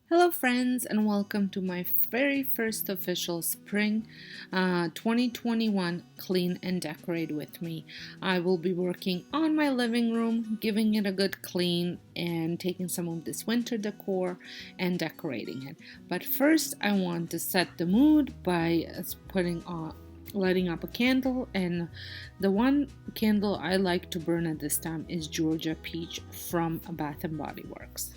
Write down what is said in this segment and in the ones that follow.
Hello friends, and welcome to my very first official spring 2021 clean and decorate with me. I will be working on my living room, giving it a good clean and taking some of this winter decor and decorating it. But first I want to set the mood by lighting up a candle, and the one candle I like to burn at this time is Georgia Peach from Bath and Body Works.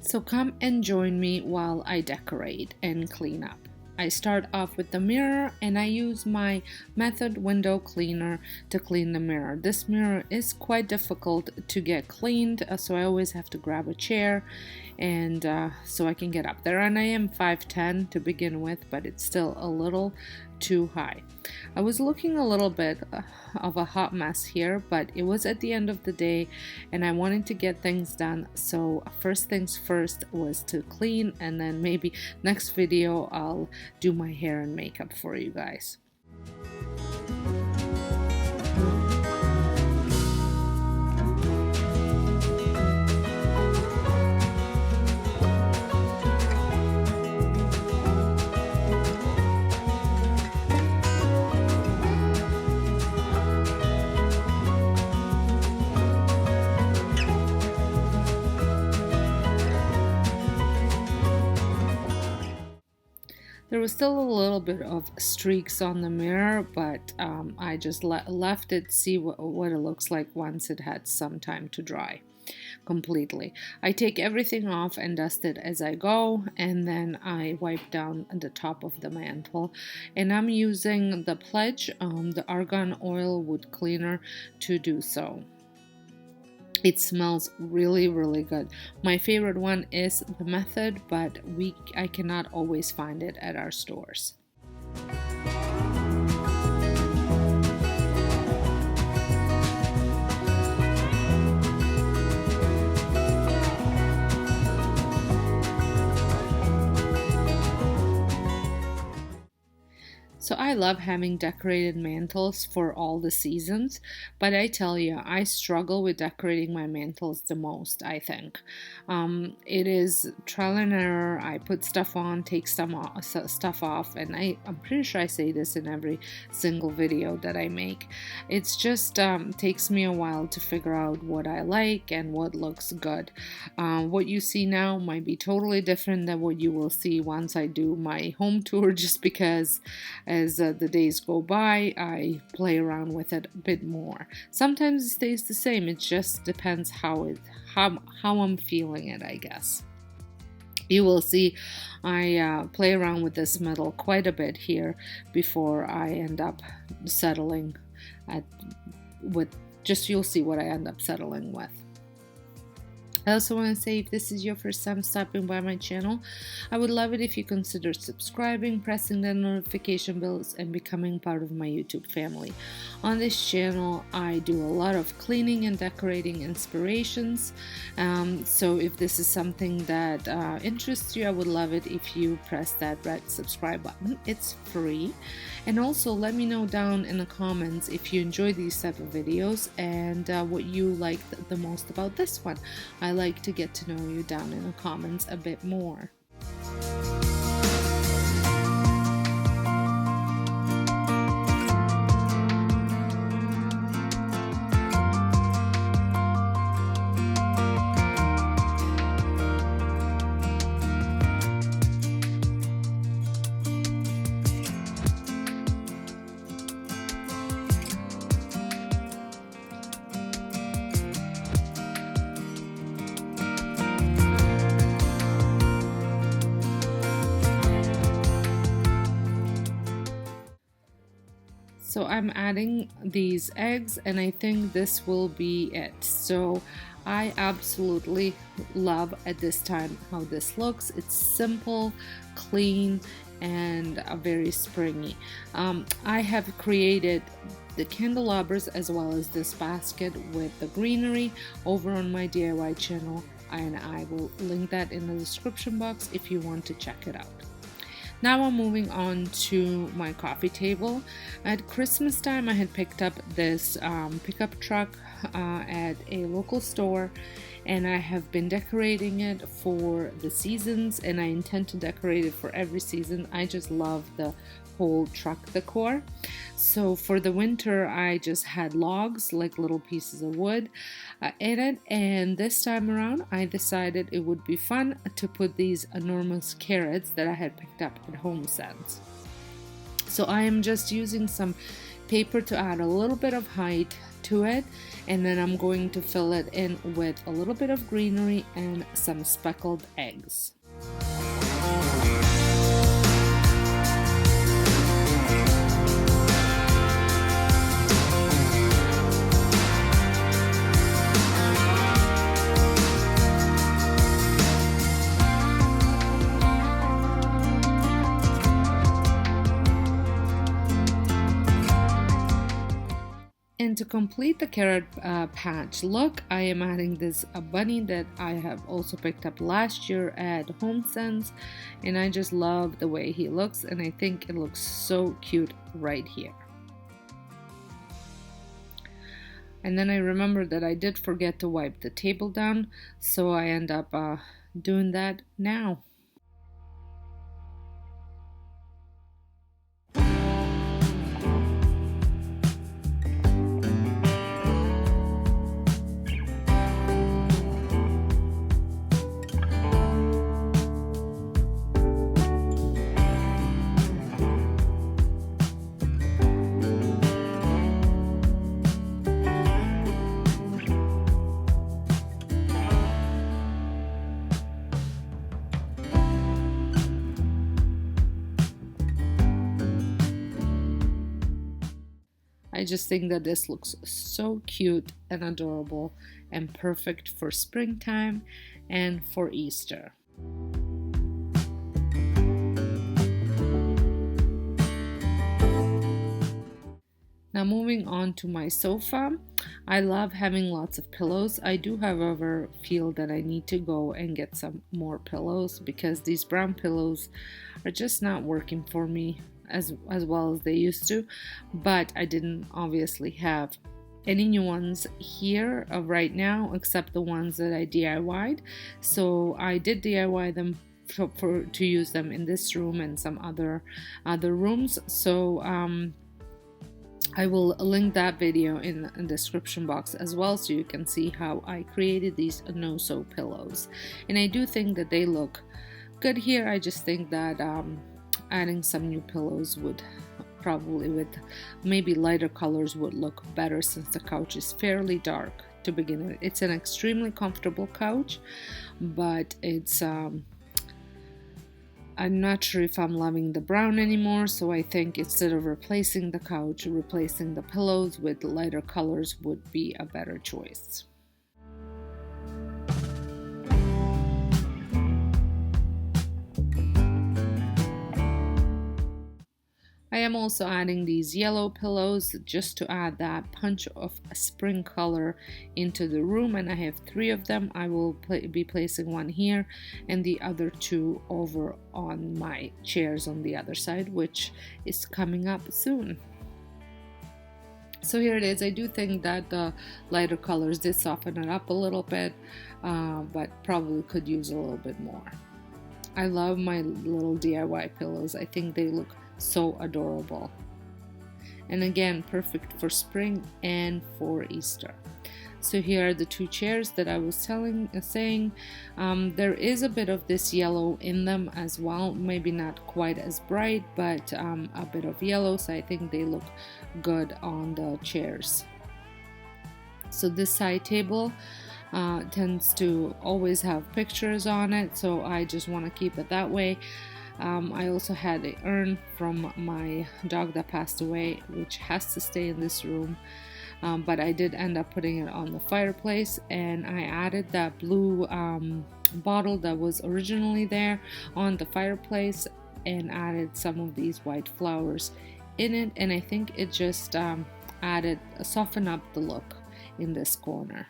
So come and join me while I decorate and clean up. I start off with the mirror and I use my Method window cleaner to clean the mirror. This mirror is quite difficult to get cleaned, so I always have to grab a chair and so I can get up there. And I am 5'10" to begin with, but it's still a little too high. I was looking a little bit of a hot mess here, but it was at the end of the day and I wanted to get things done. So first things first was to clean, and then maybe next video I'll do my hair and makeup for you guys. There was still a little bit of streaks on the mirror, but I just left it, see what it looks like once it had some time to dry completely. I take everything off and dust it as I go, and then I wipe down the top of the mantle. And I'm using the Pledge, the Argan Oil Wood Cleaner to do so. It smells really, really good. My favorite one is the Method, but I cannot always find it at our stores. So I love having decorated mantles for all the seasons, but I tell you, I struggle with decorating my mantles the most, I think. It is trial and error. I put stuff on, take stuff off, and I'm pretty sure I say this in every single video that I make. It's just takes me a while to figure out what I like and what looks good. What you see now might be totally different than what you will see once I do my home tour, just because as the days go by, I play around with it a bit more. Sometimes it stays the same. It just depends how I'm feeling it, I guess. You will see I play around with this metal quite a bit here before I end up settling you'll see what I end up settling with. I also want to say, if this is your first time stopping by my channel, I would love it if you consider subscribing, pressing the notification bells, and becoming part of my YouTube family. On this channel, I do a lot of cleaning and decorating inspirations, so if this is something that interests you, I would love it if you press that red subscribe button. It's free. And also let me know down in the comments if you enjoy these type of videos and what you like the most about this one. I like to get to know you down in the comments a bit more. So I'm adding these eggs, and I think this will be it. So I absolutely love at this time how this looks. It's simple, clean, and very springy. I have created the candelabras as well as this basket with the greenery over on my DIY channel, and I will link that in the description box if you want to check it out. Now I'm moving on to my coffee table. At Christmas time, I had picked up this pickup truck at a local store, and I have been decorating it for the seasons, and I intend to decorate it for every season. I just love the whole truck decor. So for the winter, I just had logs, like little pieces of wood in it, and this time around I decided it would be fun to put these enormous carrots that I had picked up at Home Sense. So I am just using some paper to add a little bit of height to it, and then I'm going to fill it in with a little bit of greenery and some speckled eggs. And to complete the carrot patch look, I am adding this bunny that I have also picked up last year at Home Sense, and I just love the way he looks, and I think it looks so cute right here. And then I remembered that I did forget to wipe the table down, so I end up doing that now. I just think that this looks so cute and adorable and perfect for springtime and for Easter. Now moving on to my sofa. I love having lots of pillows. I do, however, feel that I need to go and get some more pillows because these brown pillows are just not working for me as well as they used to, but I didn't obviously have any new ones here right now except the ones that I DIY'd. So I did DIY them to use them in this room and some other rooms. So I will link that video in the description box as well, so you can see how I created these no-sew pillows. And I do think that they look good here. I just think that adding some new pillows would probably, with maybe lighter colors, would look better since the couch is fairly dark to begin with. It's an extremely comfortable couch, but it's I'm not sure if I'm loving the brown anymore, so I think instead of replacing the couch, replacing the pillows with lighter colors would be a better choice. I am also adding these yellow pillows just to add that punch of a spring color into the room, and I have 3 of them. I will be placing one here and the other 2 over on my chairs on the other side, which is coming up soon. So here it is. I do think that the lighter colors did soften it up a little bit, but probably could use a little bit more. I love my little DIY pillows. I think they look so adorable, and again, perfect for spring and for Easter. So here are the 2 chairs that I was saying. There is a bit of this yellow in them as well, maybe not quite as bright, but a bit of yellow, so I think they look good on the chairs. So this side table tends to always have pictures on it, so I just want to keep it that way. I also had an urn from my dog that passed away, which has to stay in this room, but I did end up putting it on the fireplace, and I added that blue bottle that was originally there on the fireplace and added some of these white flowers in it, and I think it just softened up the look in this corner.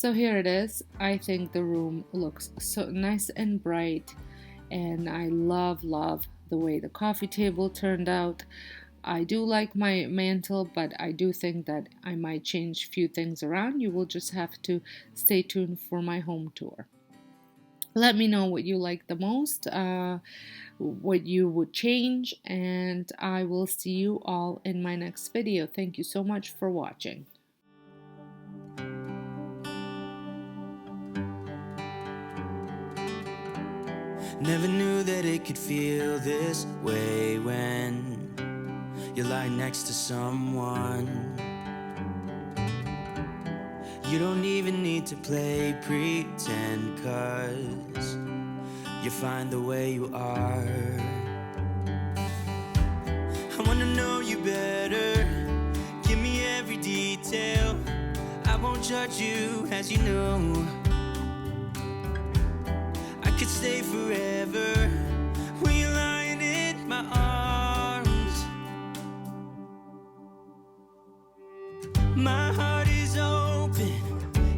So here it is. I think the room looks so nice and bright, and I love the way the coffee table turned out. I do like my mantle, but I do think that I might change a few things around. You will just have to stay tuned for my home tour. Let me know what you like the most, what you would change, and I will see you all in my next video. Thank you so much for watching. Never knew that it could feel this way when you're lying next to someone. You don't even need to play pretend, 'cause you're fine the way you are. I wanna know you better, give me every detail. I won't judge you, as you know. I could stay forever when you're lying in my arms. My heart is open,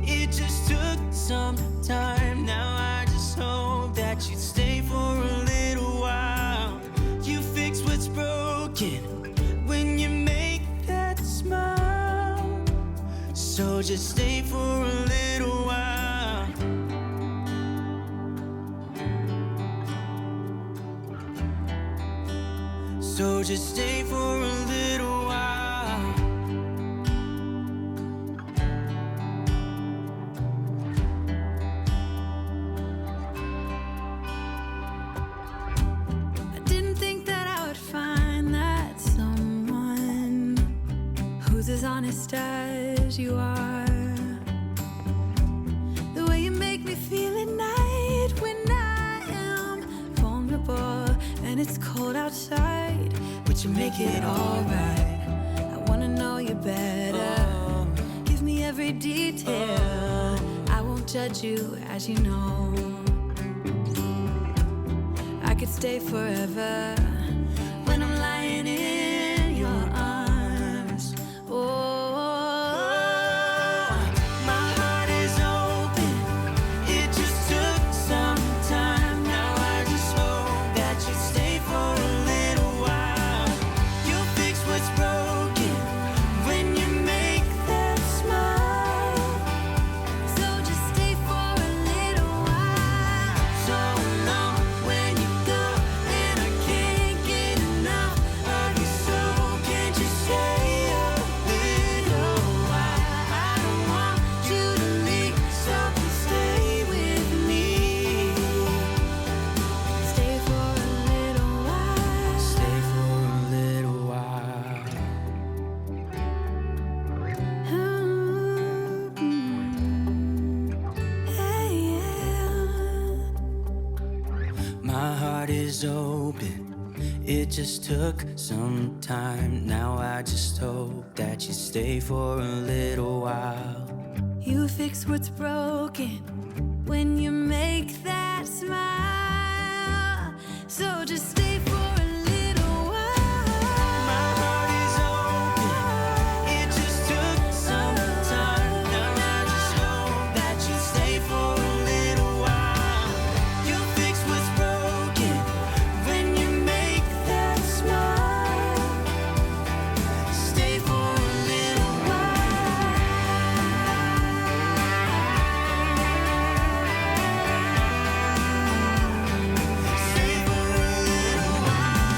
it just took some time. Now I just hope that you'd stay for a little while. You fix what's broken when you make that smile. So just stay for a little while. So just stay for a little while. I didn't think that I would find that someone who's as honest as you are. The way you make me feel at night when I am vulnerable and it's cold outside, but you make it alright. I wanna know you better, give me every detail. I won't judge you, as you know. I could stay forever when I'm lying in your arms. My heart is open, it just took some time. Now I just hope that you stay for a little while. You'll fix what's broken when you make that smile. So just stay for a little while. So long when you go, and I can't get enough of you. So can't you stay a little while? I don't want you to leave, so please stay with me. Stay for a little while. Stay for a little while. Hey, yeah. My heart is open, it just took some time. Now I just hope that you stay for a little while. You fix what's broken when you make that smile. So just stay for